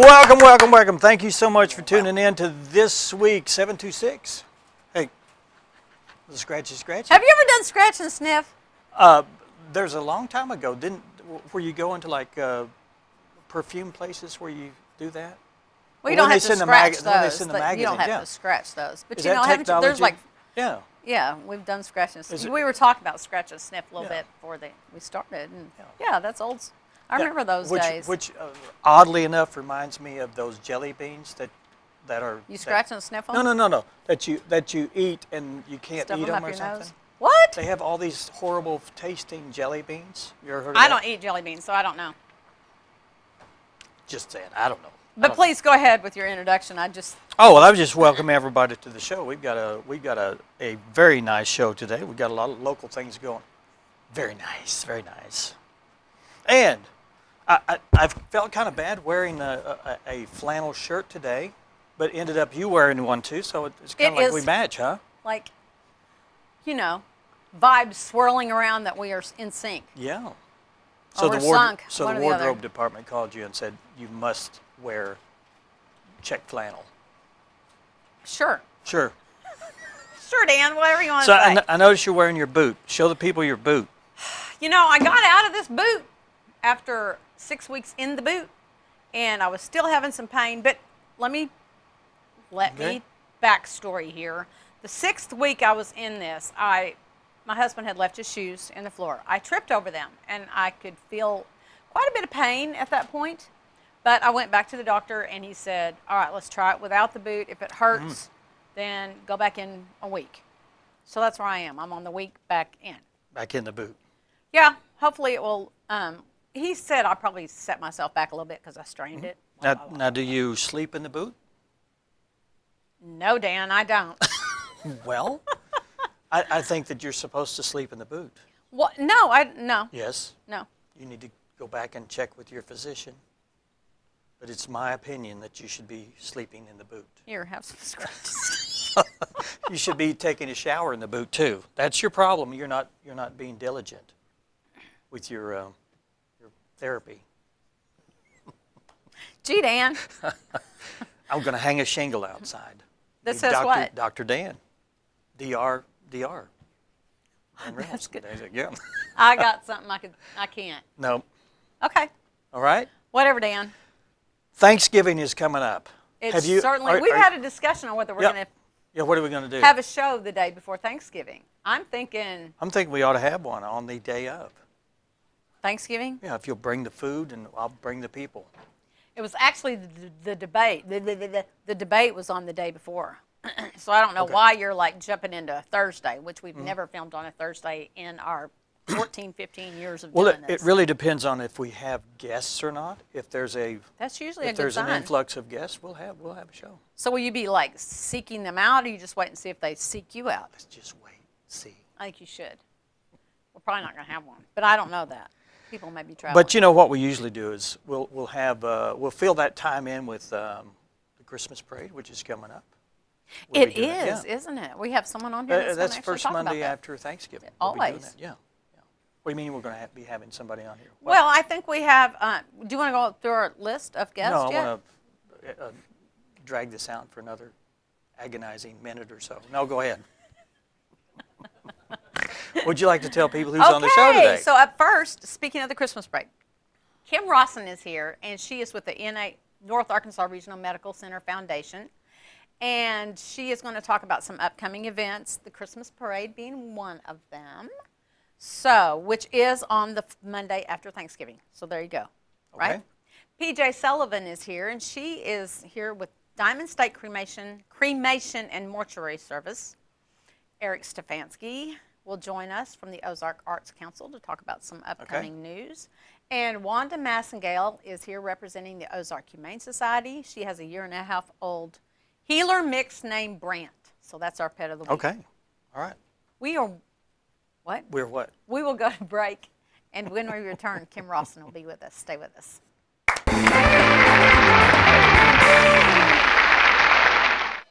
Welcome, welcome, welcome. Thank you so much for tuning in to this week 726. Hey, scratchy, scratchy. Have you ever done scratch and sniff? There's a long time ago, where you go into like perfume places where you do that? Well, you don't have to scratch when they those. send the magazine, You don't have yeah. to scratch those. But Is you that know, haven't you, there's technology? like, Yeah. we've done scratch and Is sniff. it- We were talking about scratch and sniff a little Yeah. bit before we started. And Yeah. yeah, that's old. I remember those days. Which oddly enough reminds me of those jelly beans that are. You scratch and sniff them? No. That you eat and you can't Stuff eat them them up or your something. nose? What? They have all these horrible tasting jelly beans. You ever heard of I that? don't eat jelly beans, so I don't know. Just saying, I don't know. But please go ahead with your introduction. Oh well, I was just welcoming everybody to the show. We've got a very nice show today. We've got a lot of local things going. Very nice, very nice. And I felt kind of bad wearing a flannel shirt today, but ended up you wearing one too. So it's kind of like we match, huh? like, you know, vibes swirling around that we are in sync. Yeah. Or we're sunk, So one the or the other. wardrobe department called you and said you must wear check flannel. Sure. Sure. Sure, Dan, whatever you want So to say. I noticed you're wearing your boot. Show the people your boot. You know, I got out of this boot after 6 weeks in the boot, and I was still having some pain. But let me backstory here. The 6th week I was in this, my husband had left his shoes in the floor. I tripped over them, and I could feel quite a bit of pain at that point. But I went back to the doctor, and he said, all right, let's try it without the boot. If it hurts, then go back in a week. So that's where I am. I'm on the week back in. Back in the boot. Yeah, hopefully it will. He said I probably set myself back a little bit because I strained it. Now, do you sleep in the boot? No, Dan, I don't. Well, I think that you're supposed to sleep in the boot. What? No. Yes. No. You need to go back and check with your physician. But it's my opinion that you should be sleeping in the boot. Here, have some scratches. You should be taking a shower in the boot too. That's your problem. You're not being diligent with your therapy. Gee, Dan. I'm going to hang a shingle outside. That says what? Dr. Dan. DR. That's good. Yeah. I got something I can't. No. Okay. All right. Whatever, Dan. Thanksgiving is coming up. It's certainly. We've had a discussion on whether we're going to Yeah, what are we going to do? have a show the day before Thanksgiving. I'm thinking I'm thinking we ought to have one on the day of. Thanksgiving. Yeah, if you'll bring the food and I'll bring the people. It was actually the debate. The debate was on the day before. So I don't know why you're like jumping into Thursday, which we've never filmed on a Thursday in our 14, 15 years of doing this. It really depends on if we have guests or not. If there's That's usually a if good there's an sign. influx of guests, we'll have a show. So will you be like seeking them out, or you just wait and see if they seek you out? Let's just wait, see. I think you should. We're probably not going to have one, but I don't know that. People may be traveling. But you know what we usually do is we'll fill that time in with the Christmas parade, which is coming up. We'll be It doing is, yeah. isn't it? We have someone on here that's That's going to first talk about Monday that. after Thanksgiving. We'll be doing Always. that. Yeah. What do you mean we're going to be having somebody on here? Well, I think we have. Do you want to go through our list of guests No, I yet? want to drag this out for another agonizing minute or so. No, go ahead. Would you like to tell people who's on the show today? So up first, speaking of the Christmas break, Kim Rawson is here, and she is with the NA North Arkansas Regional Medical Center Foundation, and she is going to talk about some upcoming events, the Christmas parade being one of them. So, which is on the Monday after Thanksgiving. So there you go. Right? PJ Sullivan is here, and she is here with Diamond State Cremation and Mortuary Service. Eric Stefanski will join us from the Ozark Arts Council to talk about some upcoming news. And Wanda Massengale is here representing the Ozark Humane Society. She has a 1.5-year-old healer mix named Brant. So that's our pet of the week. Okay. All right. We are, what? We're what? We will go to break, and when we return, Kim Rawson will be with us. Stay with us.